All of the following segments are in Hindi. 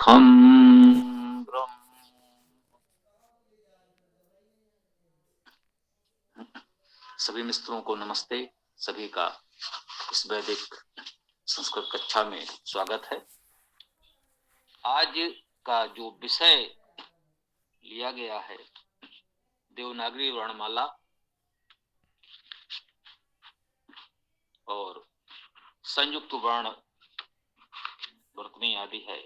खम ब्रह्म। सभी मित्रों को नमस्ते। सभी का इस वैदिक संस्कृत कक्षा में स्वागत है। आज का जो विषय लिया गया है देवनागरी वर्णमाला और संयुक्त वर्ण वर्तनी आदि है।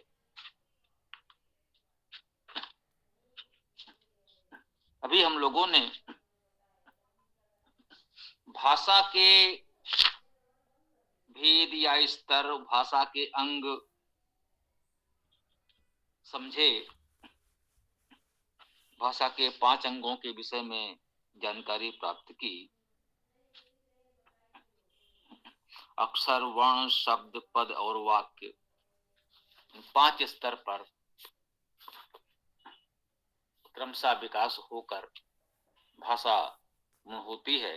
अभी हम लोगों ने भाषा के भेद या स्तर, भाषा के अंग समझे, भाषा के 5 अंगों के विषय में जानकारी प्राप्त की। अक्षर, वर्ण, शब्द, पद और वाक्य, 5 स्तर पर क्रमशः विकास होकर भाषा होती है।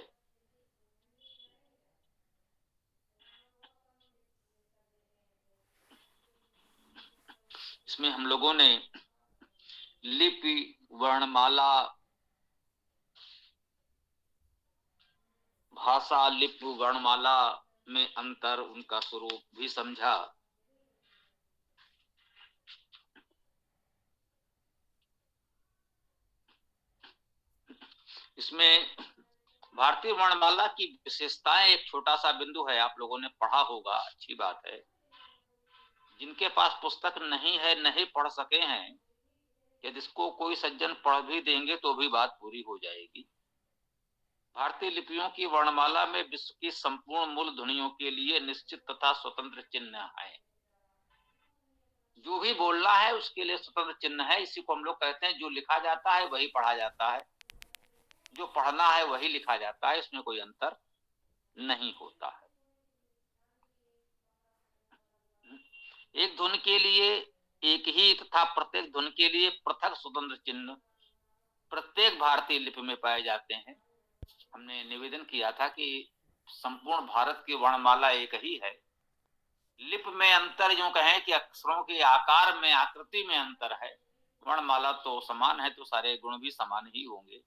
इसमें हम लोगों ने लिपि, वर्णमाला, भाषा, लिपि, वर्णमाला में अंतर, उनका स्वरूप भी समझा। इसमें भारतीय वर्णमाला की विशेषताएं, एक छोटा सा बिंदु है, आप लोगों ने पढ़ा होगा, अच्छी बात है। जिनके पास पुस्तक नहीं है, नहीं पढ़ सके हैं, यदि इसको कोई सज्जन पढ़ भी देंगे तो भी बात पूरी हो जाएगी। भारतीय लिपियों की वर्णमाला में विश्व की संपूर्ण मूल ध्वनियों के लिए निश्चित तथा स्वतंत्र चिन्ह है। जो भी बोलना है उसके लिए स्वतंत्र चिन्ह है। इसी को हम लोग कहते हैं, जो लिखा जाता है वही पढ़ा जाता है, जो पढ़ना है वही लिखा जाता है, इसमें कोई अंतर नहीं होता है। एक धुन के लिए एक ही तथा प्रत्येक धुन के लिए पृथक स्वतंत्र चिन्ह प्रत्येक भारतीय लिपि में पाए जाते हैं। हमने निवेदन किया था कि संपूर्ण भारत की वर्णमाला एक ही है। लिप में अंतर यूं कहें कि अक्षरों के आकार में, आकृति में अंतर है। वर्णमाला तो समान है तो सारे गुण भी समान ही होंगे।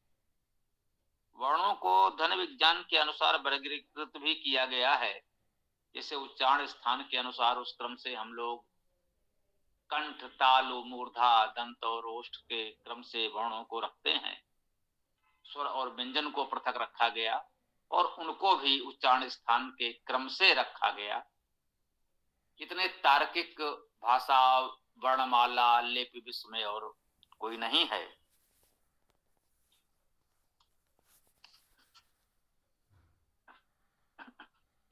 वर्णों को धन विज्ञान के अनुसार वर्गीकृत भी किया गया है। जैसे उच्चारण स्थान के अनुसार उस क्रम से हम लोग कंठ, तालु, मूर्धा, दंत और ओष्ठ के क्रम से वर्णों को रखते हैं। स्वर और व्यंजन को पृथक रखा गया और उनको भी उच्चारण स्थान के क्रम से रखा गया। इतने तार्किक भाषा, वर्णमाला, लिपि विश्व में और कोई नहीं है।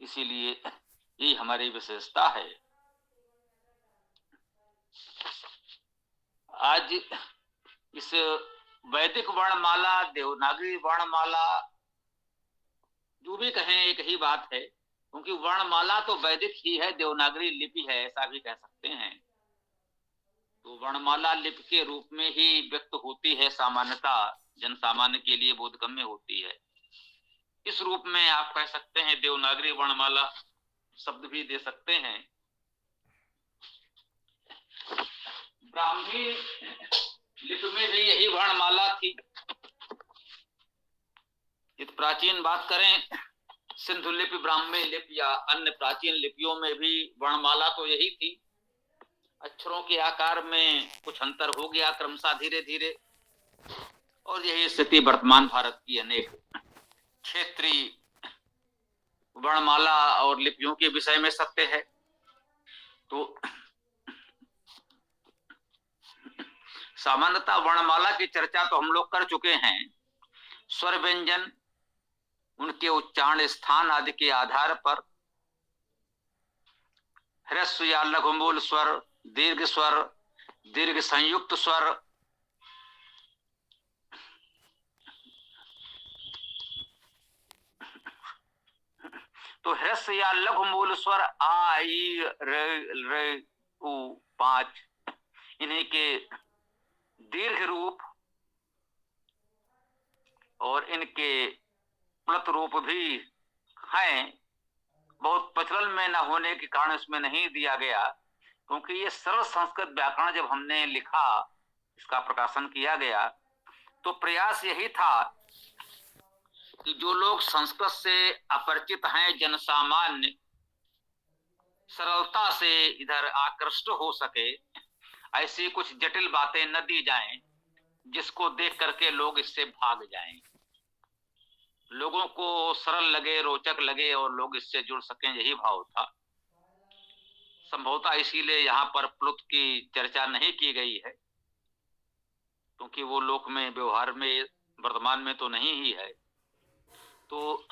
इसीलिए यही हमारी विशेषता है। आज इस वैदिक वर्णमाला, देवनागरी वर्णमाला, जो भी कहें एक ही बात है, क्योंकि वर्णमाला तो वैदिक ही है, देवनागरी लिपि है, ऐसा भी कह सकते हैं। तो वर्णमाला लिपि के रूप में ही व्यक्त होती है, सामान्यतः जन सामान्य के लिए बोधगम्य होती है। इस रूप में आप कह सकते हैं, देवनागरी वर्णमाला शब्द भी दे सकते हैं। ब्राह्मी लिपि में भी यही वर्णमाला थी। यदि प्राचीन बात करें, सिंधु लिपि, ब्राह्मी लिपि या अन्य प्राचीन लिपियों में भी वर्णमाला तो यही थी। अक्षरों के आकार में कुछ अंतर हो गया क्रमशः धीरे धीरे, और यही स्थिति वर्तमान भारत की अनेक क्षेत्रीय वर्णमाला और लिपियों के विषय में सत्य है। तो सामान्यतः वर्णमाला की चर्चा तो हम लोग कर चुके हैं। स्वर व्यंजन, उनके उच्चारण स्थान आदि के आधार पर ह्रस्व या लघुमूल स्वर, दीर्घ स्वर, दीर्घ संयुक्त स्वर, तो ह्रस्व या लघुमूल स्वर आ, ई, र, उ 5, इन्हीं के दीर्घ रूप और इनके प्लत रूप भी हैं। बहुत प्रचलन में न होने के कारण इसमें नहीं दिया गया, क्योंकि ये सरल संस्कृत व्याकरण जब हमने लिखा, इसका प्रकाशन किया गया, तो प्रयास यही था कि जो लोग संस्कृत से अपरिचित हैं, जनसामान्य सरलता से इधर आकृष्ट हो सके, ऐसी कुछ जटिल बातें न दी जाएं जिसको देख करके लोग इससे भाग जाएं। लोगों को सरल लगे, रोचक लगे और लोग इससे जुड़ सकें, यही भाव था। संभवतः इसीलिए यहाँ पर प्लुत की चर्चा नहीं की गई है, क्योंकि वो लोक में व्यवहार में वर्तमान में तो नहीं ही है। तो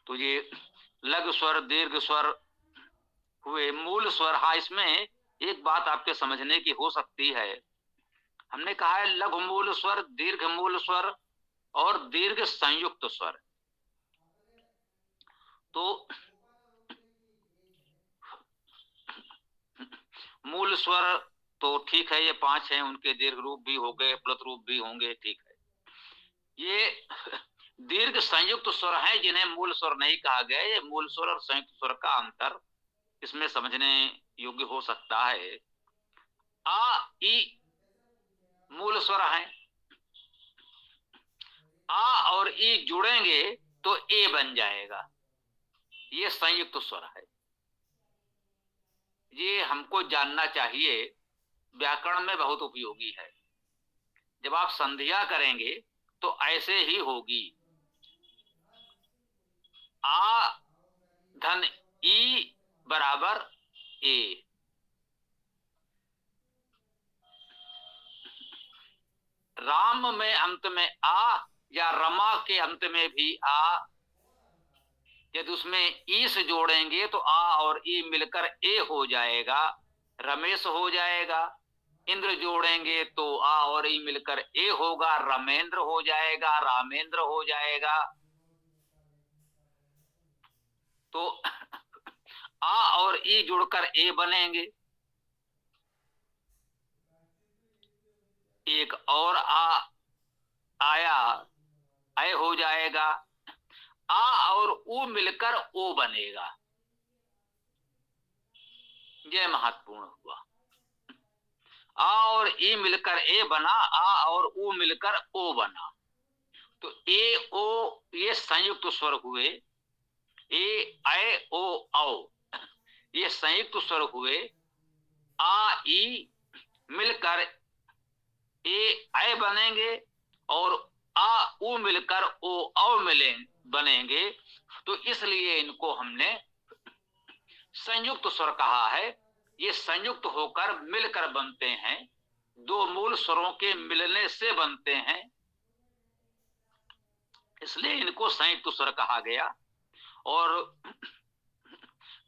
ये लघु स्वर, दीर्घ स्वर हुए, मूल स्वर। हाँ, इसमें एक बात आपके समझने की हो सकती है। हमने कहा है लघु मूल स्वर, दीर्घ मूल स्वर और दीर्घ संयुक्त स्वर। तो मूल स्वर तो ठीक है, ये 5 हैं, उनके दीर्घ रूप भी हो गए, प्लुत रूप भी होंगे, ठीक है। ये दीर्घ संयुक्त स्वर हैं जिन्हें मूल स्वर नहीं कहा गया। ये मूल स्वर और संयुक्त स्वर का अंतर इसमें समझने योग्य हो सकता है। आ ई मूल स्वर हैं, आ और ई जुड़ेंगे तो ए बन जाएगा, ये संयुक्त स्वर है। ये हमको जानना चाहिए, व्याकरण में बहुत उपयोगी है। जब आप संधिया करेंगे तो ऐसे ही होगी, आ धन ई बराबर ए। राम में अंत में आ या रमा के अंत में भी आ, यदि उसमें ई से जोड़ेंगे तो आ और ई मिलकर ए हो जाएगा, रमेश हो जाएगा। इंद्र जोड़ेंगे तो आ और ई मिलकर ए होगा, रमेंद्र हो जाएगा, रामेंद्र हो जाएगा। तो आ और ई जुड़कर ए बनेंगे। एक और आ आया, ऐ हो जाएगा। आ और उ मिलकर ओ बनेगा। यह महत्वपूर्ण हुआ। आ और ई मिलकर ए बना, आ और उ मिलकर ओ बना। तो ए ओ ये संयुक्त स्वर हुए, ए ऐ ओ औ ये संयुक्त स्वर हुए। आ ई मिलकर ए ऐ बनेंगे और आ उ मिलकर ओ औ बनेंगे। तो इसलिए इनको हमने संयुक्त स्वर कहा है। ये संयुक्त होकर मिलकर बनते हैं, दो मूल स्वरों के मिलने से बनते हैं, इसलिए इनको संयुक्त स्वर कहा गया। और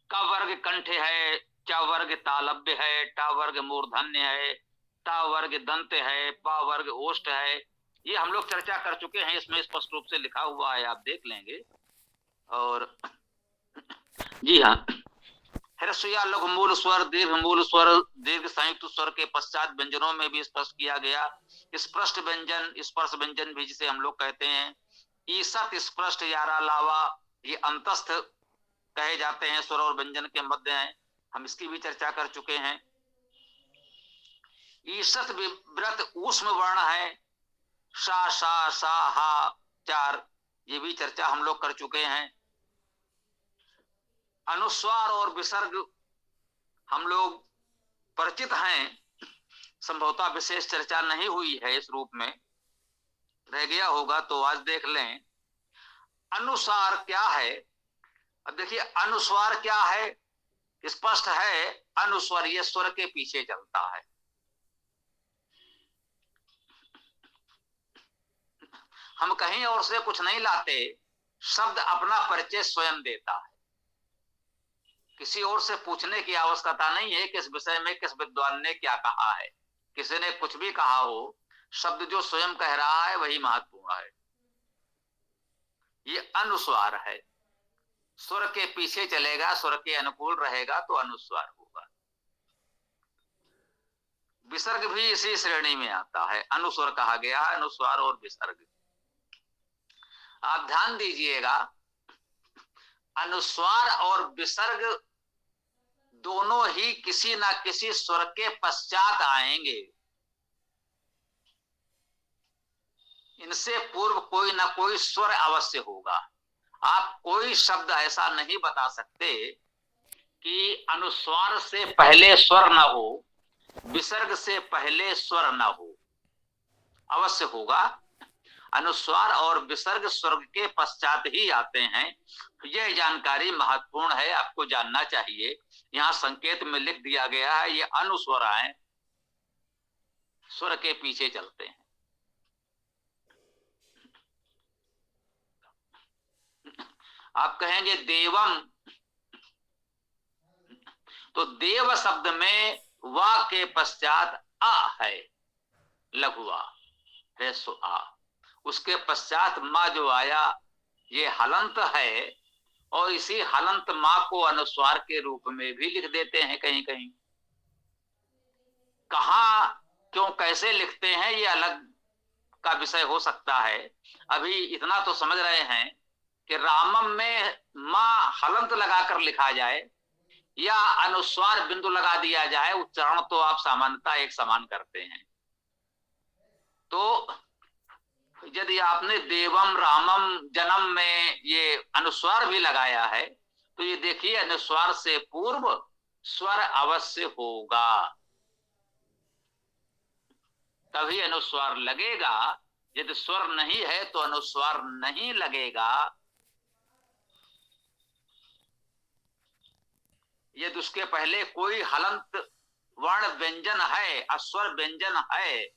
क वर्ग कंठ है, च वर्ग तालव्य है, ट वर्ग मूर्धन्य है, ता वर्ग दंत है, पा वर्ग ओष्ठ है। ये हम लोग चर्चा कर चुके हैं, इसमें स्पष्ट रूप से लिखा हुआ है, आप देख लेंगे। और जी हाँ, ह्रस्व या लघु मूल स्वर, दीर्घ मूल स्वर, दीर्घ संयुक्त स्वर के पश्चात व्यंजनों में भी स्पष्ट किया गया। स्पष्ट व्यंजन, स्पर्श व्यंजन भी जिसे हम लोग कहते हैं। ईसत, स्पष्ट, यारा, लावा, ये अंतस्थ कहे जाते हैं, स्वर और व्यंजन के मध्य हैं। हम इसकी भी चर्चा कर चुके हैं। ईसत विव्रत ऊष्म वर्ण है, सा, सा, सा, हा, चार, ये भी चर्चा हम लोग कर चुके हैं। अनुस्वार और विसर्ग हम लोग परिचित हैं, संभवतः विशेष चर्चा नहीं हुई है, इस रूप में रह गया होगा तो आज देख लें। अनुसार क्या है? अब देखिए, अनुस्वार क्या है? स्पष्ट है, अनुस्वर ये स्वर के पीछे चलता है। हम कहीं और से कुछ नहीं लाते, शब्द अपना परिचय स्वयं देता है। किसी और से पूछने की आवश्यकता नहीं है कि इस विषय में किस विद्वान ने क्या कहा है। किसी ने कुछ भी कहा हो, शब्द जो स्वयं कह रहा है वही महत्वपूर्ण है। ये अनुस्वार है, स्वर के पीछे चलेगा, स्वर के अनुकूल रहेगा तो अनुस्वार होगा। विसर्ग भी इसी श्रेणी में आता है, अनुस्वर कहा गया है, अनुस्वार और विसर्ग। आप ध्यान दीजिएगा, अनुस्वार और विसर्ग दोनों ही किसी ना किसी स्वर के पश्चात आएंगे। इनसे पूर्व कोई ना कोई स्वर अवश्य होगा। आप कोई शब्द ऐसा नहीं बता सकते कि अनुस्वार से पहले स्वर ना हो, विसर्ग से पहले स्वर ना हो। अवश्य होगा। अनुस्वार और विसर्ग स्वर्ग के पश्चात ही आते हैं। यह जानकारी महत्वपूर्ण है, आपको जानना चाहिए। यहाँ संकेत में लिख दिया गया है, ये अनुस्वर हैं, स्वर के पीछे चलते हैं। आप कहेंगे देवम, तो देव शब्द में वा के पश्चात आ है, लघुआ है, सो आ। उसके पश्चात माँ जो आया, ये हलंत है, और इसी हलंत माँ को अनुस्वार के रूप में भी लिख देते हैं कहीं कहीं। कहाँ, क्यों, कैसे लिखते हैं, ये अलग का विषय हो सकता है। अभी इतना तो समझ रहे हैं कि रामम में माँ हलंत लगाकर लिखा जाए या अनुस्वार बिंदु लगा दिया जाए, उच्चारण तो आप सामान्यता एक समान करते हैं। तो यदि आपने देवम रामम जन्म में ये अनुस्वार भी लगाया है, तो ये देखिए अनुस्वार से पूर्व स्वर अवश्य होगा, तभी अनुस्वार लगेगा। यदि स्वर नहीं है तो अनुस्वार नहीं लगेगा। यदि उसके पहले कोई हलंत वर्ण व्यंजन है, अस्वर व्यंजन है,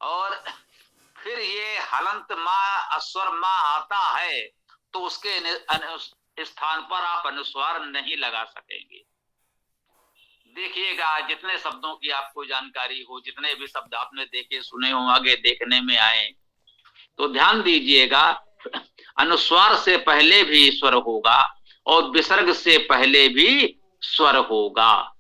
और फिर ये हलंत माँ अस्वर माँ आता है, तो उसके स्थान पर आप अनुस्वार नहीं लगा सकेंगे। देखिएगा, जितने शब्दों की आपको जानकारी हो, जितने भी शब्द आपने देखे सुने हो, आगे देखने में आए, तो ध्यान दीजिएगा, अनुस्वार से पहले भी स्वर होगा और विसर्ग से पहले भी स्वर होगा,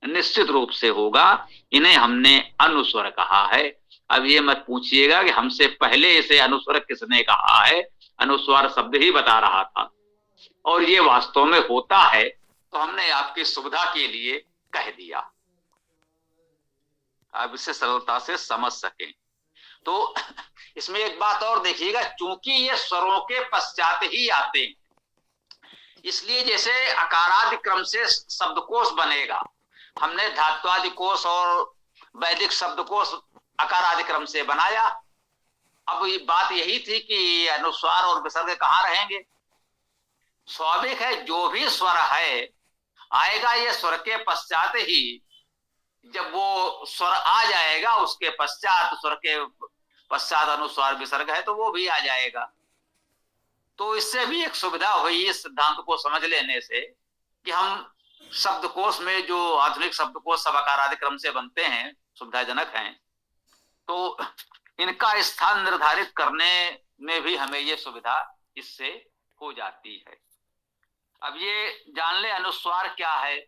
निश्चित रूप से होगा। इन्हें हमने अनुस्वर कहा है। अब ये मत पूछिएगा कि हमसे पहले इसे अनुस्वर किसने कहा है, अनुस्वार शब्द ही बता रहा था, और ये वास्तव में होता है, तो हमने आपकी सुविधा के लिए कह दिया, आप इसे सरलता से समझ सकें। तो इसमें एक बात और देखिएगा, चूंकि ये स्वरों के पश्चात ही आते हैं, इसलिए जैसे अकारादि क्रम से शब्दकोश बनेगा, हमने धात्वादि कोश और वैदिक शब्दकोश अकारादि क्रम से बनाया। अब ये बात यही थी कि अनुस्वार और विसर्ग कहाँ रहेंगे। स्वाभाविक है, जो भी स्वर है आएगा ये स्वर के पश्चात ही। जब वो स्वर आ जाएगा, उसके पश्चात स्वर के पश्चात अनुस्वार विसर्ग है, तो वो भी आ जाएगा। तो इससे भी एक सुविधा हुई इस सिद्धांत को समझ लेने से, कि हम शब्दकोश में जो आधुनिक शब्दकोश सब अकारादि क्रम से बनते हैं, सुविधाजनक हैं, तो इनका स्थान निर्धारित करने में भी हमें ये सुविधा इससे हो जाती है। अब ये जान ले अनुस्वार क्या है।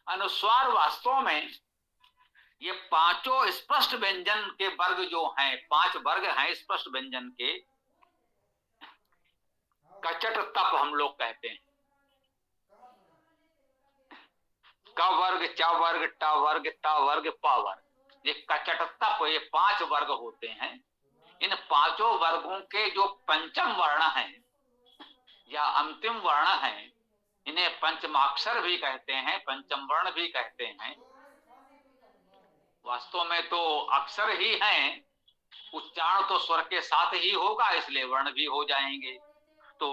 अनुस्वार वास्तव में ये पांचों स्पष्ट व्यंजन के वर्ग जो हैं, 5 वर्ग हैं स्पष्ट व्यंजन के, कचट तप हम लोग कहते हैं। क वर्ग, च वर्ग, ट वर्ग, त वर्ग, प वर्ग, ये कचट तप, ये 5 वर्ग होते हैं। इन पांचों वर्गों के जो पंचम वर्ण हैं या अंतिम वर्ण हैं, इन्हें पंचमाक्षर भी कहते हैं, पंचम वर्ण भी कहते हैं। वास्तव में तो अक्षर ही हैं, उच्चारण तो स्वर के साथ ही होगा, इसलिए वर्ण भी हो जाएंगे। तो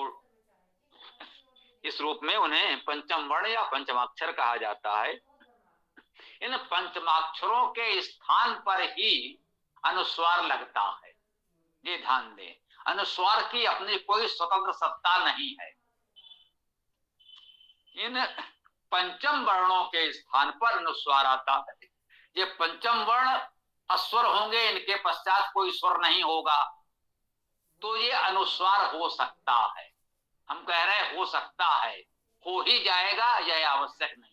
इस रूप में उन्हें पंचम वर्ण या पंचमाक्षर कहा जाता है। इन पंचमाक्षरों के स्थान पर ही अनुस्वार लगता है, ये ध्यान दें। अनुस्वार की अपनी कोई स्वतंत्र सत्ता नहीं है। इन पंचम वर्णों के स्थान पर अनुस्वार आता है। ये पंचम वर्ण अस्वर होंगे, इनके पश्चात कोई स्वर नहीं होगा, तो ये अनुस्वार हो सकता है। हम कह रहे हैं हो सकता है, हो ही जाएगा यह आवश्यक नहीं।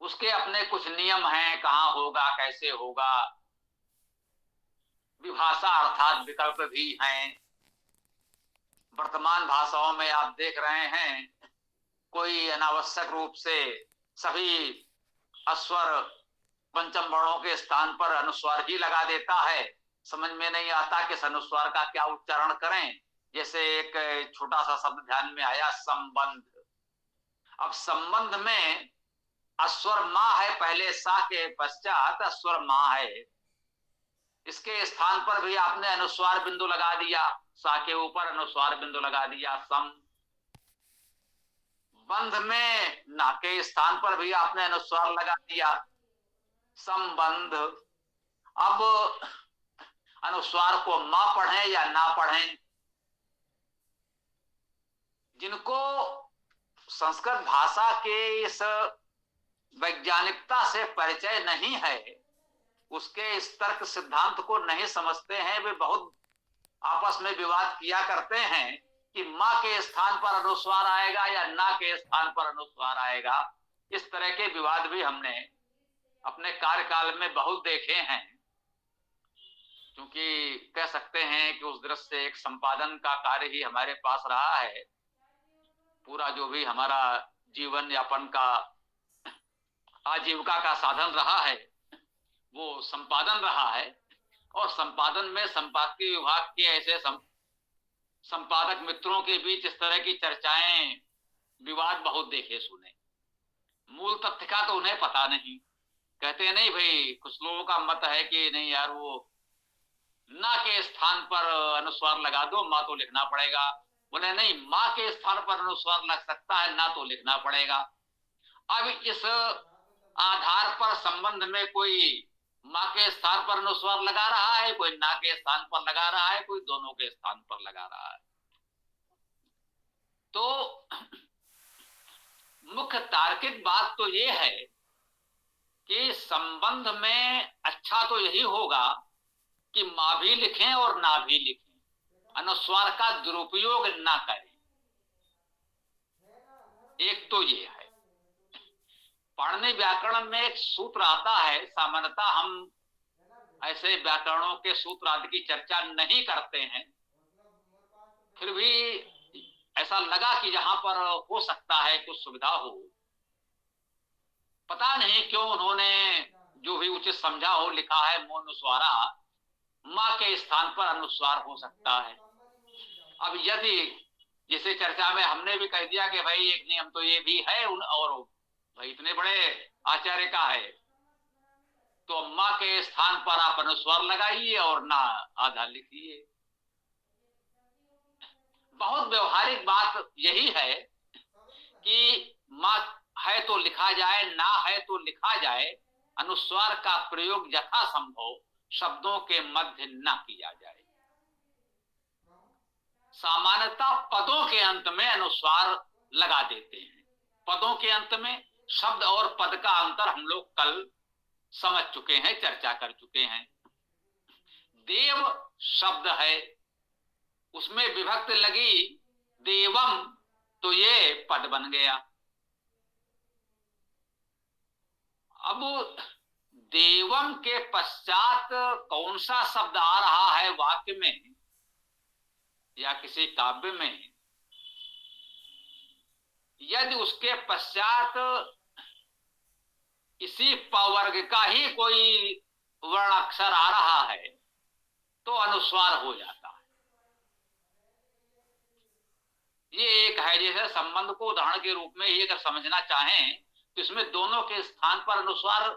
उसके अपने कुछ नियम हैं, कहां होगा, कैसे होगा, विभाषा अर्थात विकल्प भी हैं, वर्तमान भाषाओं में आप देख रहे हैं, कोई अनावश्यक रूप से सभी अस्वर पंचम वर्णों के स्थान पर अनुस्वार ही लगा देता है। समझ में नहीं आता कि इस अनुस्वार का क्या उच्चारण करें। जैसे एक छोटा सा शब्द ध्यान में आया, संबंध। अब संबंध में अस्वर मां है, पहले सा के पश्चात अस्वर मां है। इसके स्थान पर भी आपने अनुस्वार बिंदु लगा दिया, सा के ऊपर अनुस्वार बिंदु लगा दिया, सम। बंध में ना के स्थान पर भी आपने अनुस्वार लगा दिया, संबंध। अब अनुस्वार को मां पढ़ें या ना पढ़ें, जिनको संस्कृत भाषा के इस वैज्ञानिकता से परिचय नहीं है, उसके इस तर्क सिद्धांत को नहीं समझते हैं, वे बहुत आपस में विवाद किया करते हैं कि मां के स्थान पर अनुस्वार आएगा या ना के स्थान पर अनुस्वार आएगा। इस तरह के विवाद भी हमने अपने कार्यकाल में बहुत देखे हैं। क्योंकि कह सकते हैं कि उस दृष्टि से एक संपादन का कार्य ही हमारे पास रहा है। पूरा जो भी हमारा जीवन यापन का, आजीविका का साधन रहा है, वो संपादन रहा है। और संपादन में संपादकीय विभाग के ऐसे संपादक मित्रों के बीच इस तरह की चर्चाएं, विवाद बहुत देखे सुने। मूल तथ्य का तो उन्हें पता नहीं। कहते नहीं भाई, कुछ लोगों का मत है कि नहीं यार, वो ना के स्थान पर अनुस्वार लगा दो, मां तो लिखना पड़ेगा। बोले नहीं, मां के स्थान पर अनुस्वार लग सकता है, ना तो लिखना पड़ेगा। अब इस आधार पर संबंध में कोई मां के स्थान पर अनुस्वार लगा रहा है, कोई ना के स्थान पर लगा रहा है, कोई दोनों के स्थान पर लगा रहा है। तो मुख्य तार्किक बात तो ये है कि संबंध में अच्छा तो यही होगा कि मां भी लिखें और ना भी लिखें, अनुस्वार का दुरुपयोग ना करें। एक तो ये है। पाणिनि व्याकरण में एक सूत्र आता है, सामान्यतः हम ऐसे व्याकरणों के सूत्र आदि की चर्चा नहीं करते हैं, फिर भी ऐसा लगा कि जहां पर हो सकता है कुछ सुविधा हो। पता नहीं क्यों उन्होंने जो भी उचित समझा हो लिखा है, मोनुस्वारा, मां के स्थान पर अनुस्वार हो सकता है। अब यदि जिसे चर्चा में हमने भी कह दिया कि भाई एक नियम तो ये भी है, और भाई इतने बड़े आचार्य का है, तो मां के स्थान पर आप अनुस्वार लगाइए और ना आधा लिखिए। बहुत व्यवहारिक बात यही है कि मां है तो लिखा जाए, ना है तो लिखा जाए। अनुस्वार का प्रयोग यथासंभव शब्दों के मध्य ना किया जाए। सामान्यतः पदों के अंत में अनुस्वार लगा देते हैं। पदों के अंत में शब्द और पद का अंतर हम लोग कल समझ चुके हैं, चर्चा कर चुके हैं। देव शब्द है, उसमें विभक्ति लगी देवम, तो ये पद बन गया। अब देवम के पश्चात कौन सा शब्द आ रहा है वाक्य में या किसी काव्य में, यदि उसके पश्चात इसी पवर्ग का ही कोई वर्ण अक्षर आ रहा है तो अनुस्वार हो जाता है। ये एक है। जैसे संबंध को उदाहरण के रूप में ही अगर समझना चाहें तो इसमें दोनों के स्थान पर अनुस्वार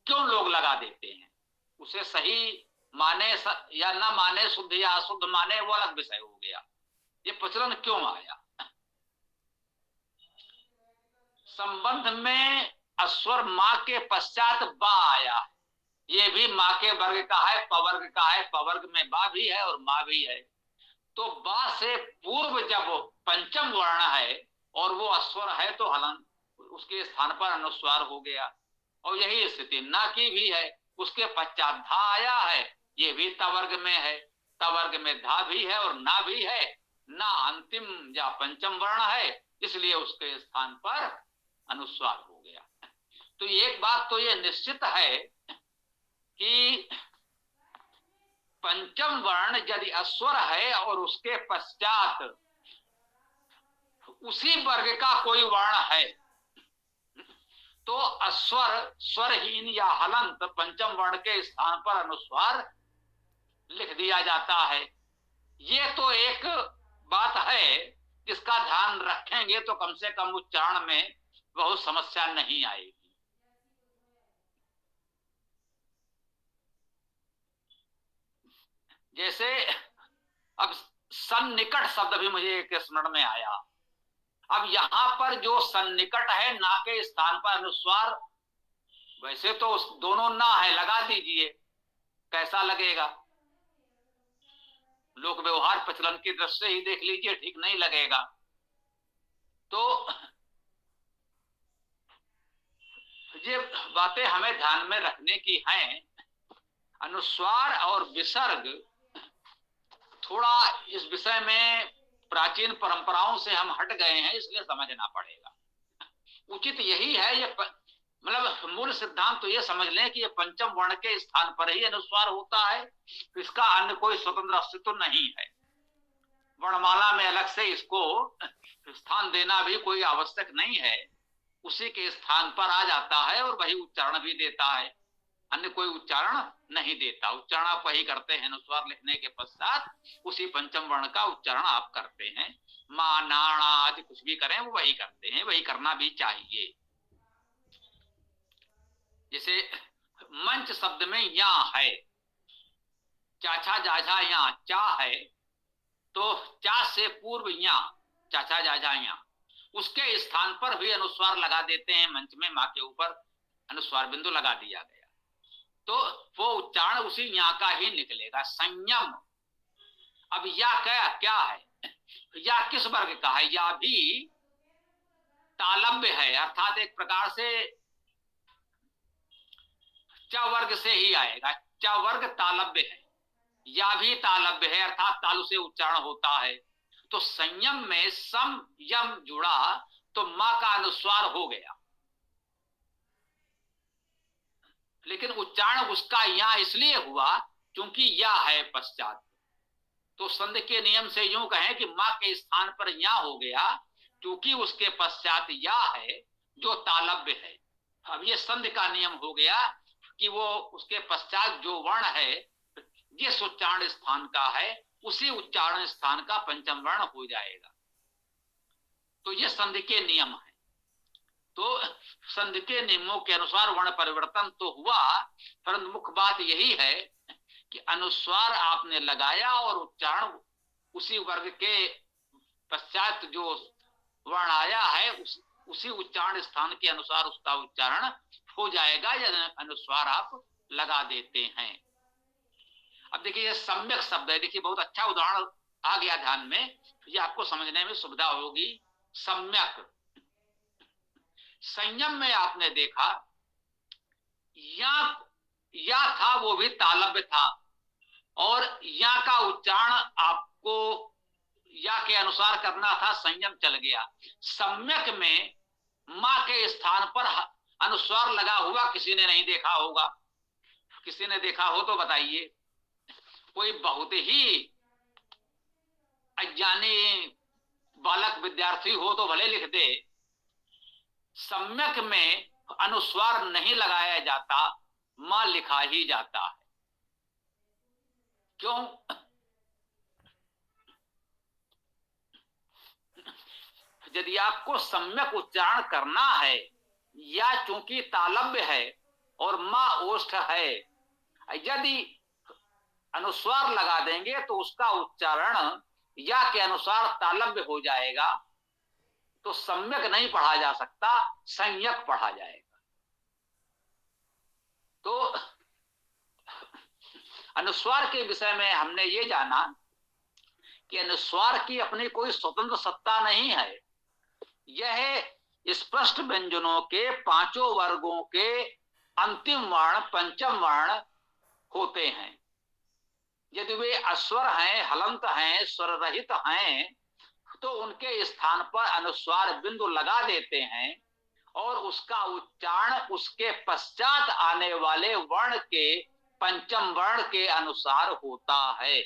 क्यों लोग लगा देते हैं, उसे सही माने या ना माने, शुद्ध या अशुद्ध माने, वो अलग विषय हो गया। ये प्रचलन क्यों आया? संबंध में अस्वर मां के पश्चात बा आया है। ये भी मां के वर्ग का है, पवर्ग का है। पवर्ग में बा भी है और मां भी है। तो बा से पूर्व जब पंचम वर्ण है और वो अस्वर है तो हलन, उसके स्थान पर अनुस्वार हो गया। और यही स्थिति ना की भी है। उसके पश्चात धा आया है, ये भी तवर्ग में है। तवर्ग में धा भी है और ना भी है। ना अंतिम या पंचम वर्ण है, इसलिए उसके स्थान पर अनुस्वार हो गया। तो एक बात तो ये निश्चित है कि पंचम वर्ण यदि अस्वर है और उसके पश्चात उसी वर्ग का कोई वर्ण है तो अस्वर, स्वरहीन या हलंत पंचम वर्ण के स्थान पर अनुस्वार लिख दिया जाता है। ये तो एक बात है जिसका ध्यान रखेंगे तो कम से कम उच्चारण में बहुत समस्या नहीं आएगी। जैसे अब सन्निकट शब्द भी मुझे एक स्मरण में आया। अब यहां पर जो सन्निकट है ना के स्थान पर अनुस्वार, वैसे तो दोनों ना है, लगा दीजिए, कैसा लगेगा? लोक व्यवहार प्रचलन की दृष्टि से ही देख लीजिए, ठीक नहीं लगेगा। तो ये बातें हमें ध्यान में रखने की हैं। अनुस्वार और विसर्ग, थोड़ा इस विषय में प्राचीन परंपराओं से हम हट गए हैं, इसलिए समझना पड़ेगा। उचित यही है, ये मतलब मूल सिद्धांत तो ये समझ लें कि ये पंचम वर्ण के स्थान पर ही अनुस्वार होता है, इसका अन्य कोई स्वतंत्र अस्तित्व नहीं है। वर्णमाला में अलग से इसको स्थान देना भी कोई आवश्यक नहीं है, उसी के स्थान पर आ जाता है और वही उच्चारण भी देता है, अन्य कोई उच्चारण नहीं देता। उच्चारण आप वही करते हैं, अनुस्वार लिखने के पश्चात उसी पंचम वर्ण का उच्चारण आप करते हैं। मा, नाणा आदि कुछ भी करें वो वही करते हैं, वही करना भी चाहिए। जैसे मंच शब्द में या है, चाचा जाझा या चा है, तो चा से पूर्व या, चाचा जाझा या, उसके स्थान पर भी अनुस्वार लगा देते हैं। मंच में मां के ऊपर अनुस्वार बिंदु लगा दिया गया तो वो उच्चारण उसी या का ही निकलेगा। संयम, अब या क्या है? या किस वर्ग का है? या भी तालव्य है, अर्थात एक प्रकार से च वर्ग से ही आएगा। च वर्ग तालव्य है, या भी तालव्य है, अर्थात तालु से उच्चारण होता है। तो संयम में सम यम जुड़ा तो मां का अनुस्वार हो गया, लेकिन उच्चारण उसका या इसलिए हुआ क्योंकि या है पश्चात। तो संधि के नियम से यूं कहें कि मां के स्थान पर या हो गया क्योंकि उसके पश्चात या है जो तालव्य है। अब ये संधि का नियम हो गया कि वो उसके पश्चात जो वर्ण है जिस उच्चारण स्थान का है उसी उच्चारण स्थान का पंचम वर्ण हो जाएगा। तो ये संधि के नियम है। तो संधि के नियमों के अनुसार वर्ण परिवर्तन तो हुआ, परंतु मुख्य बात यही है कि अनुस्वार आपने लगाया और उच्चारण उसी वर्ग के पश्चात जो वर्ण आया है उसी उच्चारण स्थान के अनुसार उसका उच्चारण हो जाएगा, या अनुस्वार आप लगा देते हैं। अब देखिए ये सम्यक शब्द है, देखिए बहुत अच्छा उदाहरण आ गया ध्यान में, ये आपको समझने में सुविधा होगी। सम्यक, संयम में आपने देखा या था, वो भी तालव्य था, और या का उच्चारण आपको या के अनुसार करना था, संयम चल गया। सम्यक में मां के स्थान पर अनुस्वार लगा हुआ किसी ने नहीं देखा होगा। किसी ने देखा हो तो बताइए। कोई बहुत ही अज्ञानी बालक विद्यार्थी हो तो भले लिख दे, सम्यक में अनुस्वार नहीं लगाया जाता, मां लिखा ही जाता है। क्यों? यदि आपको सम्यक उच्चारण करना है, या चूंकि तालव्य है और मां ओष्ठ है, यदि अनुस्वार लगा देंगे तो उसका उच्चारण या के अनुसार तालव्य हो जाएगा, तो सम्यक नहीं पढ़ा जा सकता, संयक पढ़ा जाएगा। तो अनुस्वार के विषय में हमने ये जाना कि अनुस्वार की अपनी कोई स्वतंत्र सत्ता नहीं है। यह स्पष्ट व्यंजनों के पांचों वर्गों के अंतिम वर्ण पंचम वर्ण होते हैं। यदि वे अस्वर हैं, हलंत हैं, स्वर रहित हैं, तो उनके स्थान पर अनुस्वार बिंदु लगा देते हैं और उसका उच्चारण उसके पश्चात आने वाले वर्ण के पंचम वर्ण के अनुसार होता है।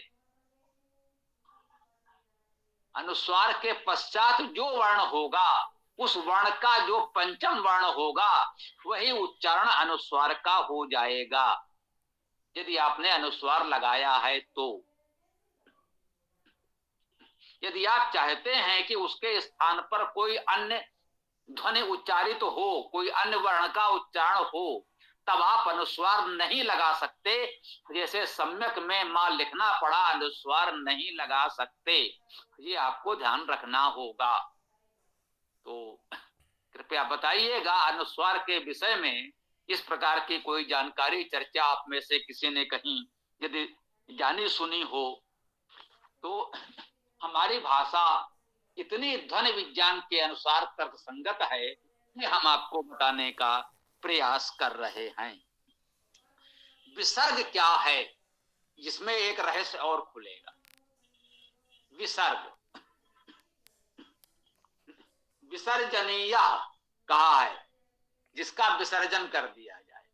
अनुस्वार के पश्चात जो वर्ण होगा, उस वर्ण का जो पंचम वर्ण होगा वही उच्चारण अनुस्वार का हो जाएगा। यदि आपने अनुस्वार लगाया है तो यदि आप चाहते हैं कि उसके स्थान पर कोई अन्य ध्वनि उच्चारित तो हो, कोई अन्य वर्ण का उच्चारण हो, तब आप अनुस्वार नहीं लगा सकते। जैसे सम्यक में मां लिखना पड़ा, अनुस्वार नहीं लगा सकते, ये आपको ध्यान रखना होगा। तो कृपया बताइएगा, अनुस्वार के विषय में इस प्रकार की कोई जानकारी, चर्चा आप में से किसी ने कहीं यदि जानी सुनी हो तो। हमारी भाषा इतनी ध्वनि विज्ञान के अनुसार तर्कसंगत है कि हम आपको बताने का प्रयास कर रहे हैं। विसर्ग क्या है, जिसमें एक रहस्य और खुलेगा। विसर्ग, विसर्जनीय कहा है, जिसका विसर्जन कर दिया जाए।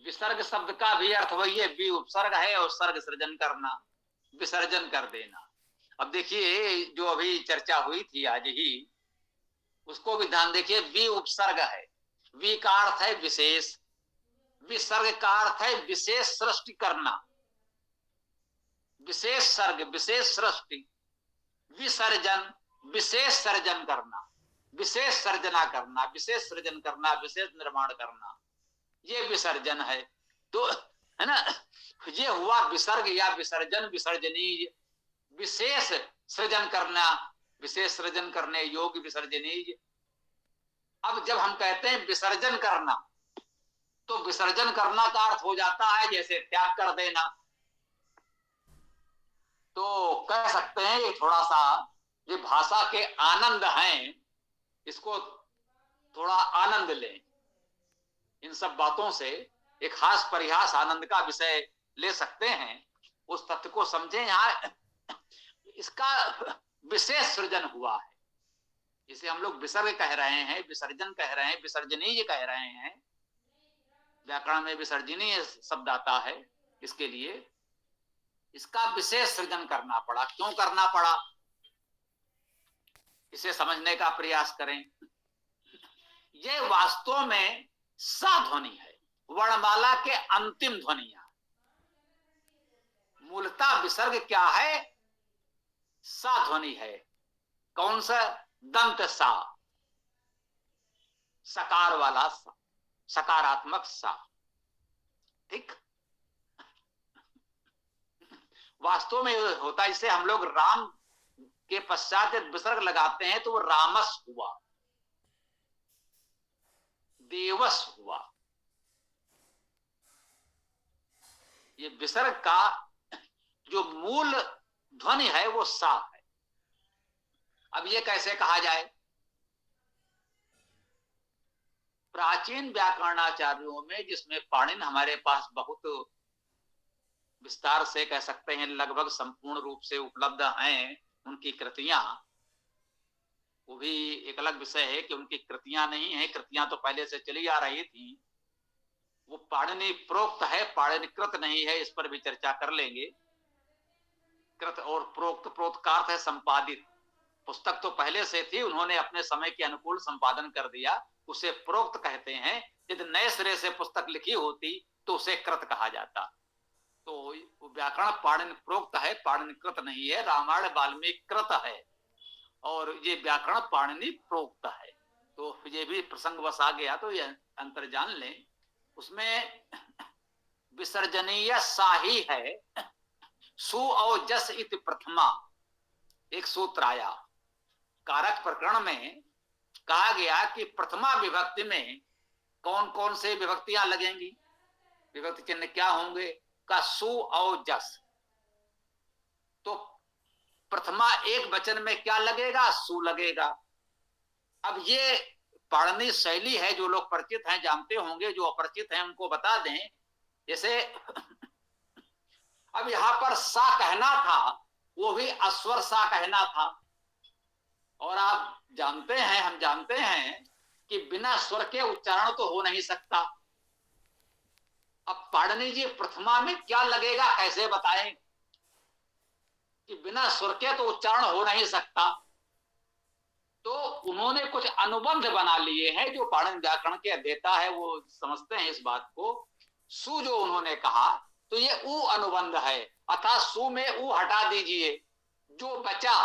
विसर्ग शब्द का भी अर्थ वही है, वि उपसर्ग है और सर्ग सृजन करना, विसर्जन कर देना। अब देखिए, जो अभी चर्चा हुई थी आज ही, उसको भी ध्यान देखिए। वि उपसर्ग है, वि का अर्थ है विशेष, विसर्ग का अर्थ है विशेष सृष्टि करना, विशेष सर्ग, विशेष सृष्टि। विसर्जन, विशेष सर्जन करना, विशेष सर्जना करना, विशेष सृजन करना, विशेष निर्माण करना, ये विसर्जन है। तो है ना, ये हुआ विसर्ग या विसर्जन, विसर्जनीय, विशेष सृजन करना, विशेष सृजन करने योग्य, विसर्जनीय। अब जब हम कहते हैं विसर्जन करना, तो विसर्जन करना का अर्थ हो जाता है जैसे त्याग कर देना। तो कह सकते हैं ये थोड़ा सा, ये भाषा के आनंद हैं, इसको थोड़ा आनंद लें। इन सब बातों से एक हास परिहास आनंद का विषय ले सकते हैं, उस तथ्य को समझें। यहां इसका विशेष सृजन हुआ है, इसे हम लोग विसर्ग कह रहे हैं, विसर्जन कह रहे हैं, विसर्जनीय कह रहे हैं। व्याकरण में विसर्जनीय शब्द आता है इसके लिए। इसका विशेष सृजन करना पड़ा। क्यों करना पड़ा, इसे समझने का प्रयास करें। यह वास्तव में सा ध्वनि है, वर्णमाला के अंतिम ध्वनियां। मूलतः विसर्ग क्या है, सा ध्वनि है। कौन सा, दंत सा, सकार वाला सा, सकारात्मक सा। ठीक, वास्तव में होता है, इसे हम लोग राम के पश्चात विसर्ग लगाते हैं तो वो रामस हुआ, देवस हुआ। ये विसर्ग का जो मूल ध्वनि है वो सा है। अब ये कैसे कहा जाए, प्राचीन व्याकरणाचार्यों में, जिसमें पाणिनि हमारे पास बहुत विस्तार से कह सकते हैं लगभग संपूर्ण रूप से उपलब्ध हैं उनकी कृतियां, वो भी एक अलग विषय है कि उनकी कृतियां नहीं है, कृतियां तो पहले से चली आ रही थी। वो पाणिनि प्रोक्त है, पाणिनि कृत नहीं है, इस पर भी चर्चा कर लेंगे। कृत और प्रोक्त, प्रोक्त का अर्थ है संपादित। पुस्तक तो पहले से थी, उन्होंने अपने समय के अनुकूल संपादन कर दिया, उसे प्रोक्त कहते हैं। यदि नए सिरे से पुस्तक लिखी होती तो उसे कृत कहा जाता। तो व्याकरण पाणिनि प्रोक्त है, पाणिनि कृत नहीं है। रामायण वाल्मीकि कृत है और ये व्याकरण पाणिनि प्रोक्त है। तो ये भी प्रसंग बस आ गया तो ये अंतर जान लें। उसमें विसर्जनीय सा ही है। सु और जस इति प्रथमा एक सूत्र आया, कारक प्रकरण में कहा गया कि प्रथमा विभक्ति में कौन कौन से विभक्तियां लगेंगी, विभक्ति चिन्ह क्या होंगे, का सु और जस। तो प्रथमा एक वचन में क्या लगेगा, सु लगेगा। अब ये पाणिनि शैली है, जो लोग परिचित हैं जानते होंगे, जो अपरिचित हैं उनको बता दें। जैसे अब यहां पर सा कहना था, वो भी अस्वर सा कहना था। और आप जानते हैं, हम जानते हैं कि बिना स्वर के उच्चारण तो हो नहीं सकता। अब पाणिनि जी प्रथमा में क्या लगेगा कैसे बताएं। कि बिना स्वर के तो उच्चारण हो नहीं सकता। तो उन्होंने कुछ अनुबंध बना लिए हैं, जो पाणिनि व्याकरण के अध्येता है वो समझते हैं इस बात को। सु जो उन्होंने कहा, तो ये उ अनुबंध है, अर्थात सु में उ हटा दीजिए, जो बचा।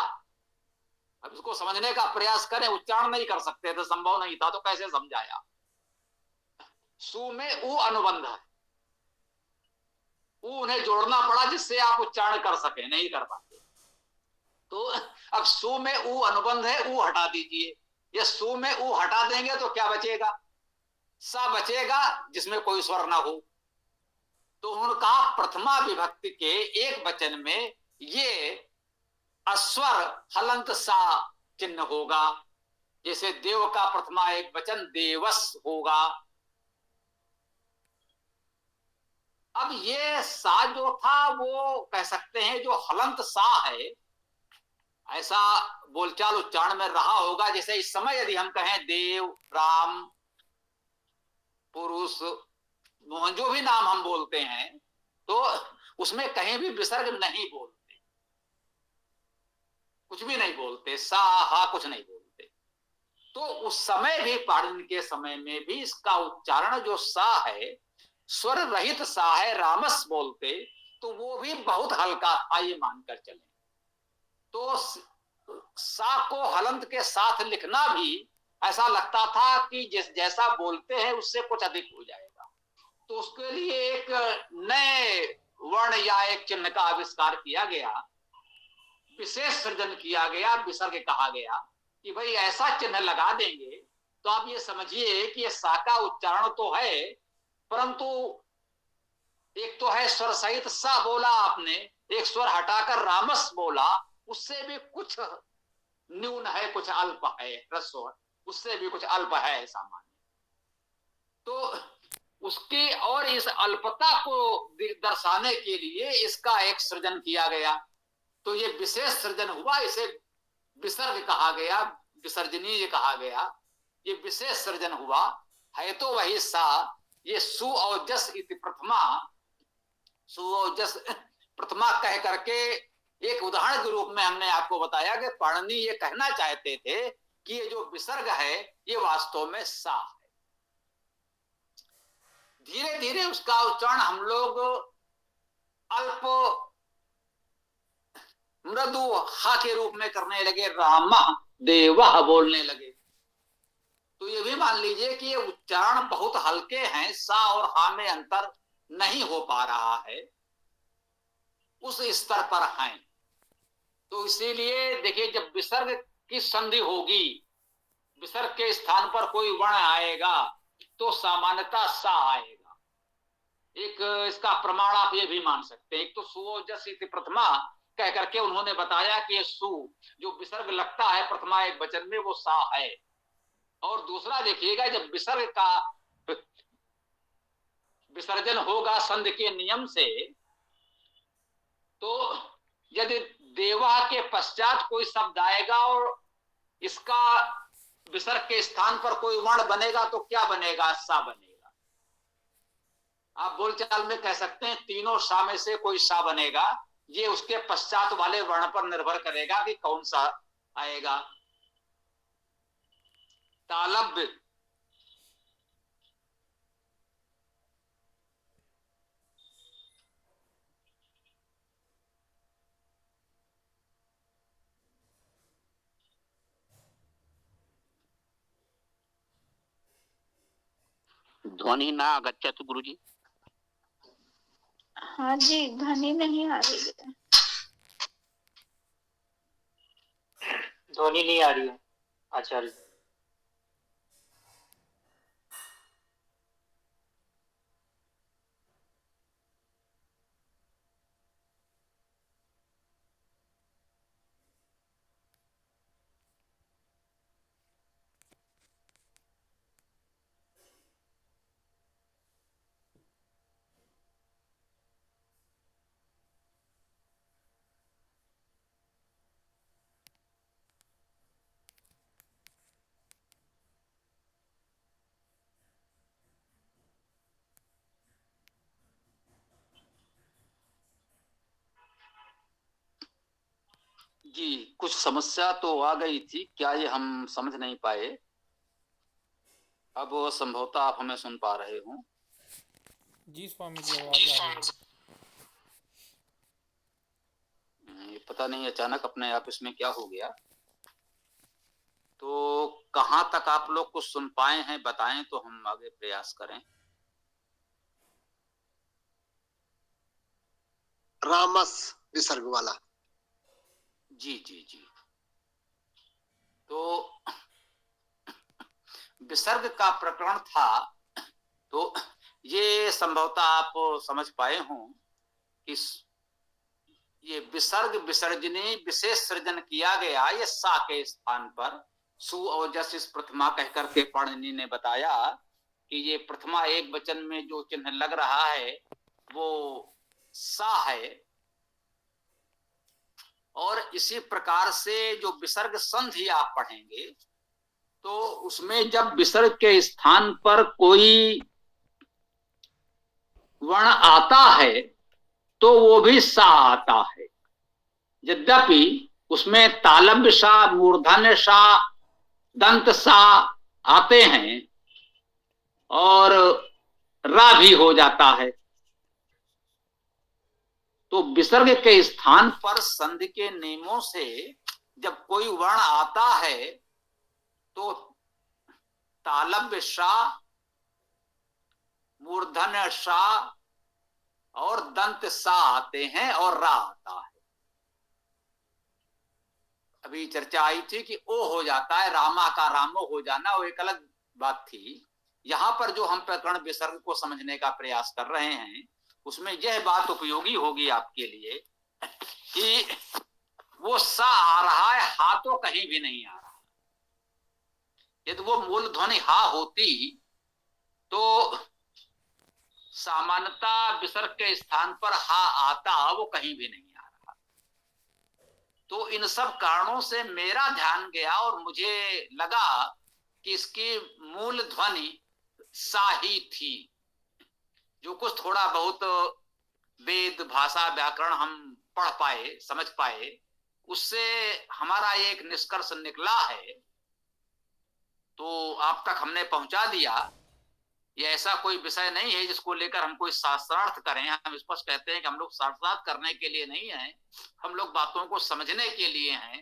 अब इसको समझने का प्रयास करें, उच्चारण नहीं कर सकते थे, संभव नहीं था, तो कैसे समझाया। सु में उ अनुबंध है, उ उन्हें जोड़ना पड़ा जिससे आप उच्चारण कर सके, नहीं कर पाते। तो अब सु में उ अनुबंध है, उ हटा दीजिए। ये सु में उ हटा देंगे तो क्या बचेगा, सा बचेगा, जिसमें कोई स्वर ना हो। तो उन्होंने कहा प्रथमा विभक्ति के एक वचन में ये अस्वर हलंत सा चिन्ह होगा। जैसे देव का प्रथमा एक वचन देवस होगा। अब ये सा जो था वो कह सकते हैं जो हलंत सा है, ऐसा बोलचाल उच्चारण में रहा होगा। जैसे इस समय यदि हम कहें देव, राम, पुरुष, मोहन, जो भी नाम हम बोलते हैं, तो उसमें कहीं भी विसर्ग नहीं बोलते, कुछ भी नहीं बोलते, सा हा कुछ नहीं बोलते। तो उस समय भी, पाणिनि के समय में भी इसका उच्चारण जो सा है, स्वर रहित सा है, रामस बोलते, तो वो भी बहुत हल्का था, ये मानकर चले। तो सा को हलंत के साथ लिखना भी ऐसा लगता था कि जैसा बोलते हैं उससे कुछ अधिक हो जाएगा। तो उसके लिए एक नए वर्ण या एक चिन्ह का आविष्कार किया गया, विशेष सृजन किया गया, विसर्ग कहा गया कि भाई ऐसा चिन्ह लगा देंगे तो आप ये समझिए कि ये सा का उच्चारण तो है, परंतु एक तो है स्वर सहित सा बोला आपने, एक स्वर हटाकर रामस बोला, उससे भी कुछ न्यून है, कुछ अल्प है, ह्रस्व, उससे भी कुछ अल्प है सामान्य। तो उसकी और इस अल्पता को दर्शाने के लिए इसका एक सृजन किया गया। तो ये विशेष सृजन हुआ, इसे विसर्ग कहा गया, विसर्जनीय कहा गया। ये विशेष सृजन हुआ है तो वही सा। ये सु और जस इति प्रथमा, सु और जस प्रथमा कह करके एक उदाहरण के रूप में हमने आपको बताया कि पाणिनि ये कहना चाहते थे कि ये जो विसर्ग है ये वास्तव में सा है। धीरे धीरे उसका उच्चारण हम लोग अल्प मृदु हा के रूप में करने लगे, राम देवा बोलने लगे। तो ये भी मान लीजिए कि ये उच्चारण बहुत हल्के हैं, सा और हा में अंतर नहीं हो पा रहा है, उस स्तर पर हैं। तो इसीलिए देखिए, जब विसर्ग की संधि होगी, विसर्ग के स्थान पर कोई वर्ण आएगा तो सामान्यता सा आएगा। एक इसका प्रमाण आप ये भी मान सकते हैं। एक तो सुओजस इति प्रथमा कह करके उन्होंने बताया कि ये सु जो विसर्ग लगता है प्रथमा एक वचन में वो सा है। और दूसरा देखिएगा, जब विसर्ग का विसर्जन होगा संधि के नियम से, तो यदि देवा के पश्चात कोई शब्द आएगा और इसका विसर्ग के स्थान पर कोई वर्ण बनेगा तो क्या बनेगा, सा बनेगा। आप बोलचाल में कह सकते हैं तीनों सा में से कोई सा बनेगा, ये उसके पश्चात वाले वर्ण पर निर्भर करेगा कि कौन सा आएगा। तालब्य, ध्वनि ना आगच्छतु गुरुजी। हाँ जी, ध्वनि नहीं आ रही है। ध्वनि नहीं आ रही है आचार्य। जी, कुछ समस्या तो आ गई थी, क्या ये हम समझ नहीं पाए। अब संभवतः आप हमें सुन पा रहे हो। जी स्वामी जी, आवाज आ रही है। ये पता नहीं अचानक अपने आप इसमें क्या हो गया। तो कहाँ तक आप लोग कुछ सुन पाए हैं बताएं तो हम आगे प्रयास करें। रामस विसर्ग वाला। जी जी जी। तो विसर्ग का प्रकरण था, तो ये संभवतः आप समझ पाए हों कि ये विसर्ग विसर्जनी विशेष सृजन किया गया ये सा के स्थान पर। सु और जस इस प्रथमा कहकर के पाणिनि ने बताया कि ये प्रथमा एक वचन में जो चिन्ह लग रहा है वो सा है। और इसी प्रकार से जो विसर्ग संधि आप पढ़ेंगे तो उसमें जब विसर्ग के स्थान पर कोई वर्ण आता है तो वो भी सा आता है। यद्यपि उसमें तालव्य सा, मूर्धन्य सा, दंत सा आते हैं और रा भी हो जाता है। तो विसर्ग के स्थान पर संधि के नियमों से जब कोई वर्ण आता है तो तालव्य सा, मूर्धन्य सा और दंत सा आते हैं और रा आता है। अभी चर्चा आई थी कि ओ हो जाता है, रामा का रामो हो जाना वो एक अलग बात थी। यहां पर जो हम प्रकरण विसर्ग को समझने का प्रयास कर रहे हैं उसमें यह बात उपयोगी होगी आपके लिए कि वो सा आ रहा है, हा तो कहीं भी नहीं आ रहा। यदि वो मूल ध्वनि हा होती तो सामान्यता विसर्ग के स्थान पर हा आता, वो कहीं भी नहीं आ रहा। तो इन सब कारणों से मेरा ध्यान गया और मुझे लगा कि इसकी मूल ध्वनि सा ही थी। जो कुछ थोड़ा बहुत वेद भाषा व्याकरण हम पढ़ पाए, समझ पाए, उससे हमारा एक निष्कर्ष निकला है तो आप तक हमने पहुंचा दिया। ये ऐसा कोई विषय नहीं है जिसको लेकर हम कोई शास्त्रार्थ करें। हम स्पष्ट कहते हैं कि हम लोग शास्त्रार्थ करने के लिए नहीं है, हम लोग बातों को समझने के लिए हैं।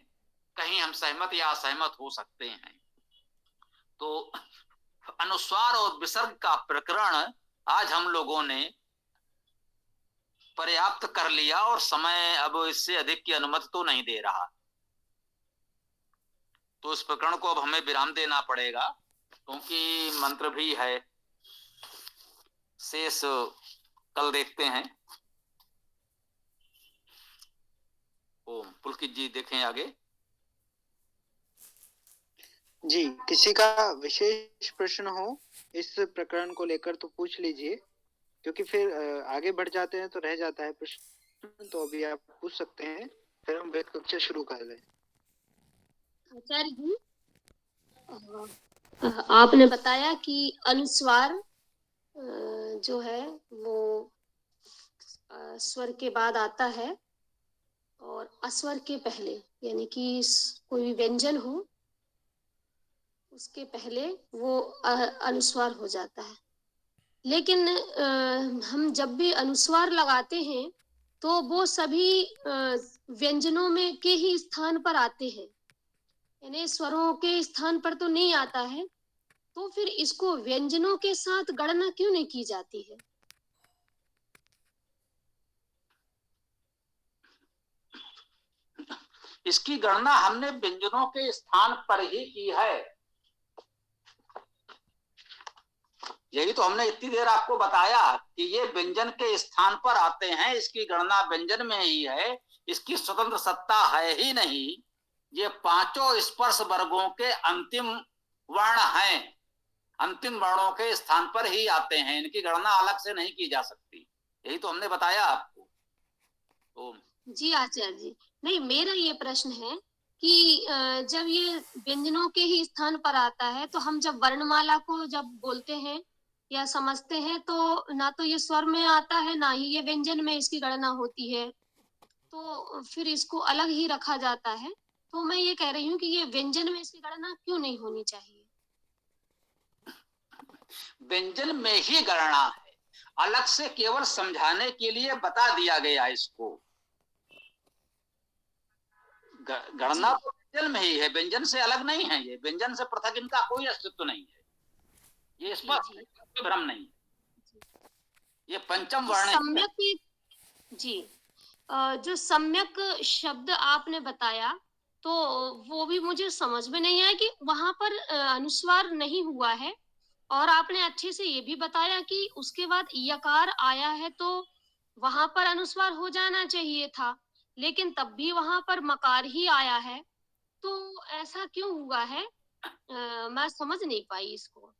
कहीं हम सहमत या असहमत हो सकते हैं। तो अनुस्वार और विसर्ग का प्रकरण आज हम लोगों ने पर्याप्त कर लिया और समय अब इससे अधिक की अनुमति तो नहीं दे रहा। तो इस प्रकरण को अब हमें विराम देना पड़ेगा क्योंकि मंत्र भी है, शेष कल देखते हैं। ओम। पुलकित जी देखें आगे। जी, किसी का विशेष प्रश्न हो इस प्रकरण को लेकर तो पूछ लीजिए, क्योंकि फिर आगे बढ़ जाते हैं तो रह जाता है प्रश्न। तो अभी आप पूछ सकते हैं, फिर हम वेद कक्षा शुरू कर लें। आचार्य जी, आपने बताया कि अनुस्वार जो है वो स्वर के बाद आता है और अस्वर के पहले, यानी कि कोई व्यंजन हो उसके पहले वो अनुस्वार हो जाता है। लेकिन हम जब भी अनुस्वार लगाते हैं तो वो सभी व्यंजनों में के ही स्थान पर आते हैं, यानी स्वरों के स्थान पर तो नहीं आता है। तो फिर इसको व्यंजनों के साथ गणना क्यों नहीं की जाती है? इसकी गणना हमने व्यंजनों के स्थान पर ही की है। यही तो हमने इतनी देर आपको बताया कि ये व्यंजन के स्थान पर आते हैं, इसकी गणना व्यंजन में ही है, इसकी स्वतंत्र सत्ता है ही नहीं। ये पांचों स्पर्श वर्गों के अंतिम वर्ण हैं, अंतिम वर्णों के स्थान पर ही आते हैं, इनकी गणना अलग से नहीं की जा सकती। यही तो हमने बताया आपको। ओम। जी आचार्य जी, नहीं, मेरा ये प्रश्न है कि जब ये व्यंजनों के ही स्थान पर आता है तो हम जब वर्णमाला को जब बोलते हैं या समझते हैं तो ना तो ये स्वर में आता है ना ही ये व्यंजन में इसकी गणना होती है। तो फिर इसको अलग ही रखा जाता है। तो मैं ये कह रही हूँ कि ये व्यंजन में इसकी गणना क्यों नहीं होनी चाहिए? व्यंजन में ही गणना है, अलग से केवल समझाने के लिए बता दिया गया इसको। गणना तो व्यंजन में ही है, व्यंजन से अलग नहीं है, ये व्यंजन से पृथक इनका कोई अस्तित्व नहीं है, ये स्पष्ट है, कोई भ्रम नहीं है। ये पंचम वर्ण सम्यक जी, जो सम्यक शब्द आपने बताया तो वो भी मुझे समझ में नहीं आया कि वहां पर अनुस्वार नहीं हुआ है, और आपने अच्छे से ये भी बताया कि उसके बाद यकार आया है तो वहां पर अनुस्वार हो जाना चाहिए था, लेकिन तब भी वहां पर मकार ही आया है, तो ऐसा क्यों हुआ है? मैं समझ नहीं पाई इसको।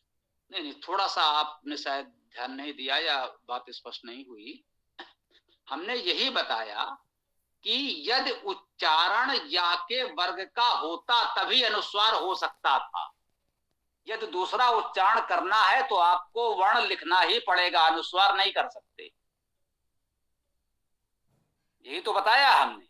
नहीं, थोड़ा सा आपने शायद ध्यान नहीं दिया या बात स्पष्ट नहीं हुई। हमने यही बताया कि यदि उच्चारण या के वर्ग का होता तभी अनुस्वार हो सकता था। यदि दूसरा उच्चारण करना है तो आपको वर्ण लिखना ही पड़ेगा, अनुस्वार नहीं कर सकते, यही तो बताया हमने।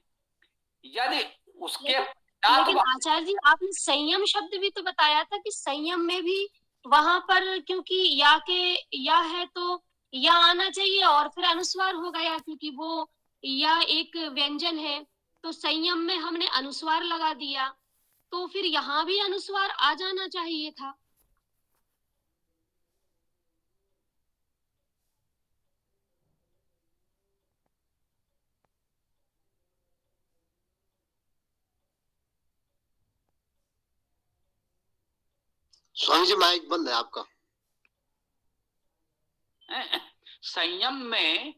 यदि उसके लेकिन आचार्य जी, आपने संयम शब्द भी तो बताया था कि संयम में भी वहां पर क्योंकि या के या है तो या आना चाहिए और फिर अनुस्वार हो गया, क्योंकि वो या एक व्यंजन है, तो संयम में हमने अनुस्वार लगा दिया, तो फिर यहाँ भी अनुस्वार आ जाना चाहिए था। स्वामी जी माइक बंद है आपका। संयम में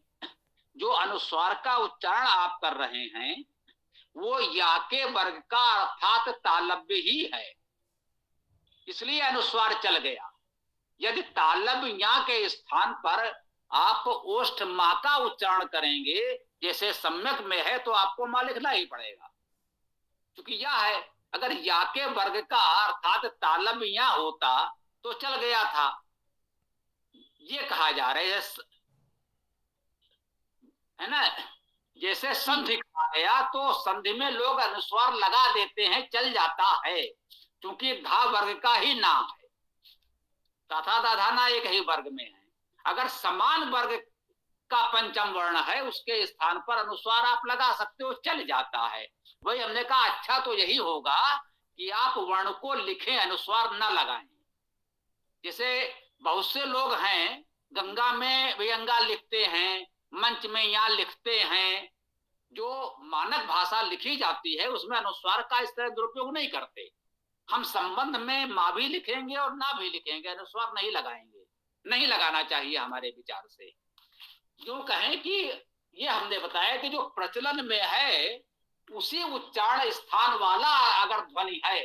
जो अनुस्वार का उच्चारण आप कर रहे हैं वो या के वर्ग का अर्थात तालव्य ही है, इसलिए अनुस्वार चल गया। यदि तालव्य या के स्थान पर आप ओष्ठ मां का उच्चारण करेंगे, जैसे सम्यक में है, तो आपको मां लिखना ही पड़ेगा, क्योंकि या है। अगर या के वर्ग का अर्थात तालव्य या होता तो चल गया था, ये कहा जा रहा है ना। जैसे संधि कहा गया तो संधि में लोग अनुस्वार लगा देते हैं, चल जाता है, क्योंकि धा वर्ग का ही ना है, तथा दाधाना एक ही वर्ग में है। अगर समान वर्ग का पंचम वर्ण है, उसके स्थान पर अनुस्वार आप लगा सकते हो, चल जाता है। वही हमने कहा अच्छा तो यही होगा कि आप वर्ण को लिखें, अनुस्वार न लगाएं। जैसे बहुत से लोग हैं गंगा में व्यंगा लिखते हैं, मंच में या लिखते हैं, जो मानक भाषा लिखी जाती है उसमें अनुस्वार का इस तरह दुरुपयोग नहीं करते। हम संबंध में मां भी लिखेंगे और ना भी लिखेंगे, अनुस्वार नहीं लगाएंगे, नहीं लगाना चाहिए हमारे विचार से। जो कहें कि ये हमने बताया कि जो प्रचलन में है उसी उच्चारण स्थान वाला अगर ध्वनि है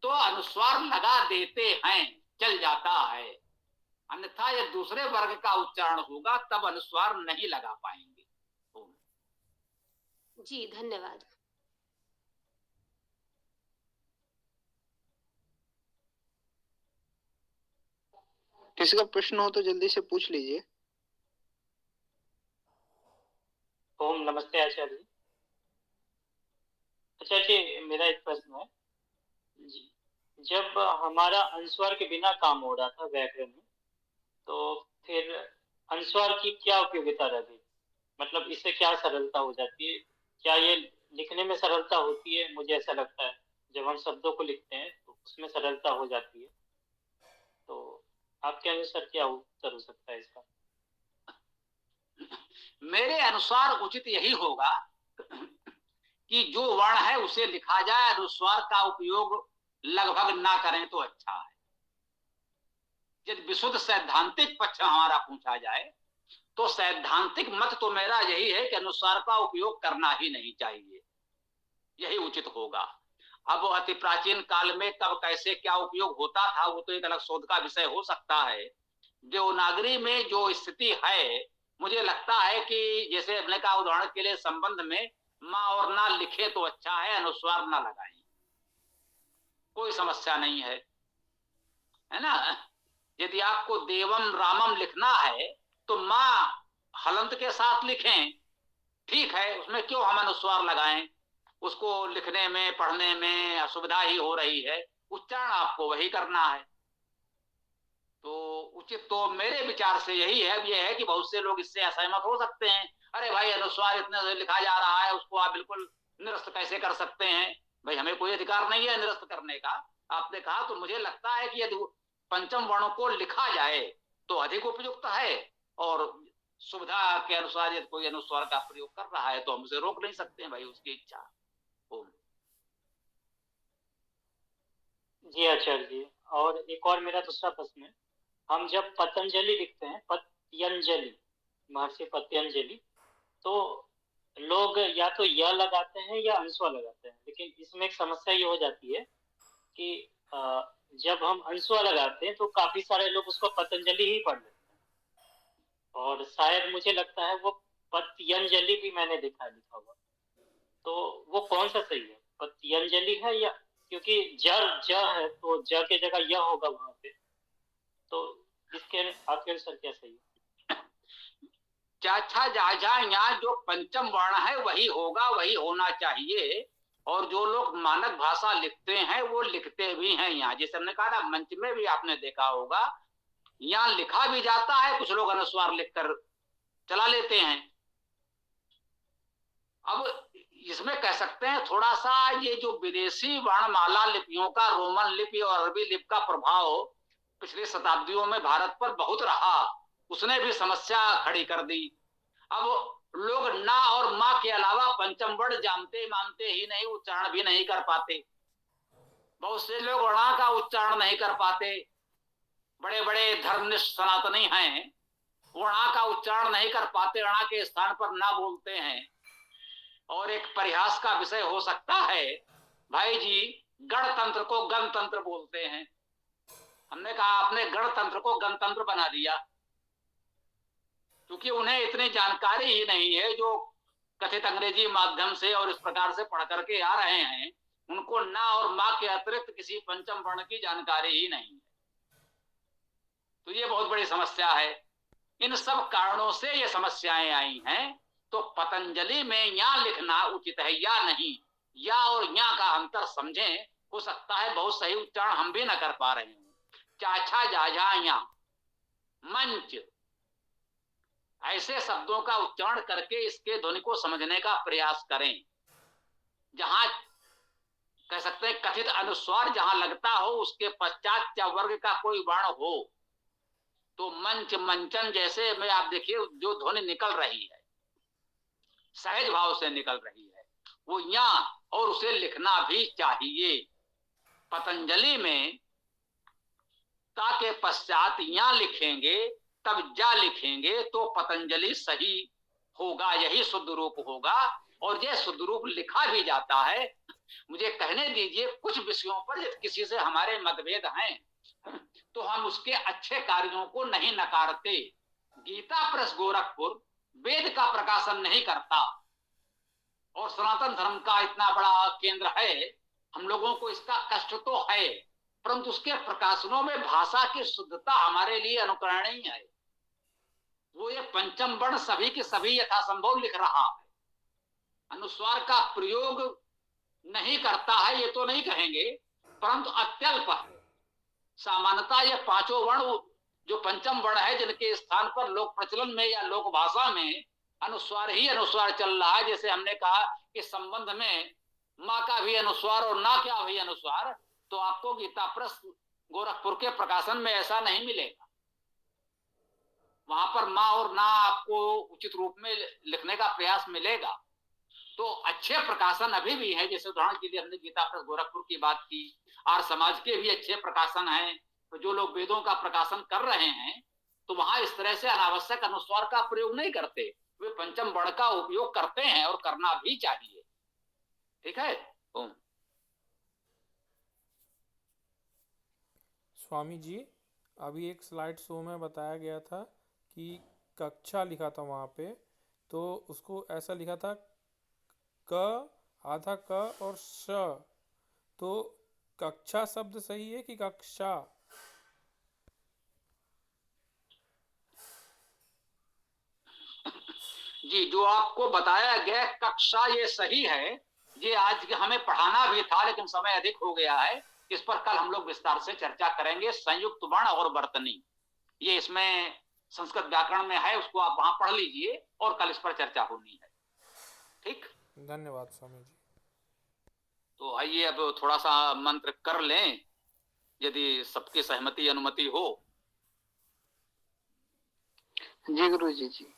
तो अनुस्वार लगा देते हैं, चल जाता है, अन्यथा यह दूसरे वर्ग का उच्चारण होगा तब अनुस्वार नहीं लगा पाएंगे। जी धन्यवाद। किसी का प्रश्न हो तो जल्दी से पूछ लीजिए। ओम नमस्ते आचार्य जी। अच्छा जी, मेरा एक प्रश्न है जी। जब हमारा अनुस्वार के बिना काम हो रहा था व्याकरण में, तो फिर अनुस्वार की क्या उपयोगिता रह गई? मतलब इससे क्या सरलता हो जाती है? क्या ये लिखने में सरलता होती है? मुझे ऐसा लगता है जब हम शब्दों को लिखते हैं तो उसमें सरलता हो जाती है। तो आपके अनुसार क्या उत्तर हो सकता है इसका? मेरे अनुसार उचित यही होगा कि जो वर्ण है उसे लिखा जाए, अनुस्वार का उपयोग लगभग ना करें तो अच्छा है। यदि विशुद्ध सैद्धांतिक पक्ष हमारा पूछा जाए तो सैद्धांतिक मत तो मेरा यही है कि अनुस्वार का उपयोग करना ही नहीं चाहिए, यही उचित होगा। अब अति प्राचीन काल में कब कैसे क्या उपयोग होता था वो तो एक अलग शोध का विषय हो सकता है। देवनागरी में जो स्थिति है, मुझे लगता है कि जैसे हमने कहा उदाहरण के लिए संबंध में मां और ना लिखे तो अच्छा है, अनुस्वार ना लगाएं, कोई समस्या नहीं है ना। यदि आपको देवम रामम लिखना है तो मां हलंत के साथ लिखें, ठीक है, उसमें क्यों हम अनुस्वार लगाएं? उसको लिखने में पढ़ने में असुविधा ही हो रही है, उच्चारण आपको वही करना है। तो उचित तो मेरे विचार से यही है, ये है कि बहुत से लोग इससे असहमत हो सकते हैं। अरे भाई, अनुस्वार इतने से लिखा जा रहा है, उसको आप बिल्कुल निरस्त कैसे कर सकते हैं? भाई, हमें कोई अधिकार नहीं है निरस्त करने का। आपने कहा तो मुझे लगता है कि यदि पंचम वर्णों को लिखा जाए तो अधिक उपयुक्त है, और सुविधा के अनुसार यदि कोई अनुस्वार का प्रयोग कर रहा है तो हम उसे रोक नहीं सकते हैं, भाई उसकी इच्छा। ओम। जी आचार्य जी, और एक और मेरा दूसरा प्रश्न है, हम जब पतंजलि लिखते हैं, पतंजलि, महर्षि पतंजलि, तो लोग या तो य लगाते हैं या अंस्वा लगाते हैं, लेकिन इसमें एक समस्या ये हो जाती है कि जब हम अंस्वा लगाते हैं तो काफी सारे लोग उसको पतंजलि ही पढ़ लेते हैं, और शायद मुझे लगता है वो पतंजलि भी मैंने देखा है लिखा हुआ। तो वो कौन सा सही है, पतंजलि है या, क्योंकि ज है तो ज के जगह य होगा वहां पे, तो इसके आपके अनुसार क्या सही है? चाचा जाजा, यहाँ जो पंचम वर्ण है वही होगा, वही होना चाहिए। और जो लोग मानक भाषा लिखते हैं वो लिखते भी हैं यहाँ, जैसे हमने कहा ना, मंच में भी आपने देखा होगा, यहाँ लिखा भी जाता है, कुछ लोग अनुस्वार लिखकर चला लेते हैं। अब इसमें कह सकते हैं थोड़ा सा ये जो विदेशी वर्णमाला लिपियों का, रोमन लिपि और अरबी लिपि का प्रभाव पिछली शताब्दियों में भारत पर बहुत रहा, उसने भी समस्या खड़ी कर दी। अब लोग ना और माँ के अलावा पंचम वर्ण जानते मानते ही नहीं, उच्चारण भी नहीं कर पाते। बहुत से लोग णा का उच्चारण नहीं कर पाते, बड़े बड़े धर्मनिष्ठ सनातनी हैं, वो णा का उच्चारण नहीं कर पाते, णा के स्थान पर ना बोलते हैं। और एक परिहास का विषय हो सकता है, भाई जी गणतंत्र को गणतंत्र बोलते हैं। हमने कहा आपने गणतंत्र को गणतंत्र बना दिया, क्योंकि उन्हें इतनी जानकारी ही नहीं है, जो कथित अंग्रेजी माध्यम से और इस प्रकार से पढ़ करके आ रहे हैं, उनको ना और माँ के अतिरिक्त किसी पंचम वर्ण की जानकारी ही नहीं है। तो ये बहुत बड़ी समस्या है। इन सब कारणों से ये समस्याएं आई हैं। तो पतंजलि में या लिखना उचित है या नहीं, या और या का अंतर समझें। हो सकता है बहुत सही उच्चारण हम भी न कर पा रहे हैं। चाचा जाजा या, मंच, ऐसे शब्दों का उच्चारण करके इसके ध्वनि को समझने का प्रयास करें। जहां कह सकते हैं कथित अनुस्वार जहां लगता हो, उसके पश्चात च वर्ग का कोई वर्ण हो, तो मंच, मंचन जैसे में आप देखिए जो ध्वनि निकल रही है, सहज भाव से निकल रही है, वो या, और उसे लिखना भी चाहिए। पतंजलि में ता के पश्चात या लिखेंगे, तब जा लिखेंगे, तो पतंजलि सही होगा, यही शुद्ध रूप होगा। और यह शुद्ध रूप लिखा भी जाता है। मुझे कहने दीजिए, कुछ विषयों पर यदि किसी से हमारे मतभेद हैं तो हम उसके अच्छे कार्यों को नहीं नकारते। गीता प्रेस गोरखपुर वेद का प्रकाशन नहीं करता, और सनातन धर्म का इतना बड़ा केंद्र है, हम लोगों को इसका कष्ट तो है, परंतु उसके प्रकाशनों में भाषा की शुद्धता हमारे लिए अनुकरणीय है। वो ये पंचम वर्ण सभी के सभी यथासंभव लिख रहा है, अनुस्वार का प्रयोग नहीं करता है, ये तो नहीं कहेंगे, परंतु अत्यल्प है। सामान्यतः ये पांचों वर्ण जो पंचम वर्ण है, जिनके स्थान पर लोक प्रचलन में या लोक भाषा में अनुस्वार ही अनुस्वार चल रहा है। जैसे हमने कहा कि संबंध में माँ का भी अनुस्वार और ना क्या भी अनुस्वार, तो आपको गीता प्रेस गोरखपुर के प्रकाशन में ऐसा नहीं मिलेगा। वहां पर माँ और ना आपको उचित रूप में लिखने का प्रयास मिलेगा। तो अच्छे प्रकाशन अभी भी है, जैसे उदाहरण के लिए हमने गीता प्रेस गोरखपुर की बात की, आर्य समाज के भी अच्छे प्रकाशन हैं। तो जो लोग वेदों का प्रकाशन कर रहे हैं, तो वहां इस तरह से अनावश्यक अनुस्वार का प्रयोग नहीं करते, वे पंचम वर्ण का उपयोग करते हैं, और करना भी चाहिए। ठीक है। स्वामी जी, अभी एक स्लाइड शो में बताया गया था कि कक्षा लिखा था वहाँ पे, तो उसको ऐसा लिखा था क, आधा क और श, तो कक्षा शब्द सही है कि कक्षा? जी, जो आपको बताया गया कक्षा ये सही है, ये आज हमें पढ़ाना भी था लेकिन समय अधिक हो गया है। इस पर कल हम लोग विस्तार से चर्चा करेंगे। संयुक्त वर्ण और वर्तनी, ये इसमें संस्कृत व्याकरण में है, उसको आप वहां पढ़ लीजिए और कल इस पर चर्चा होनी है। ठीक, धन्यवाद स्वामी जी। तो आइए अब थोड़ा सा मंत्र कर लें, यदि सबकी सहमति अनुमति हो। जी गुरु जी।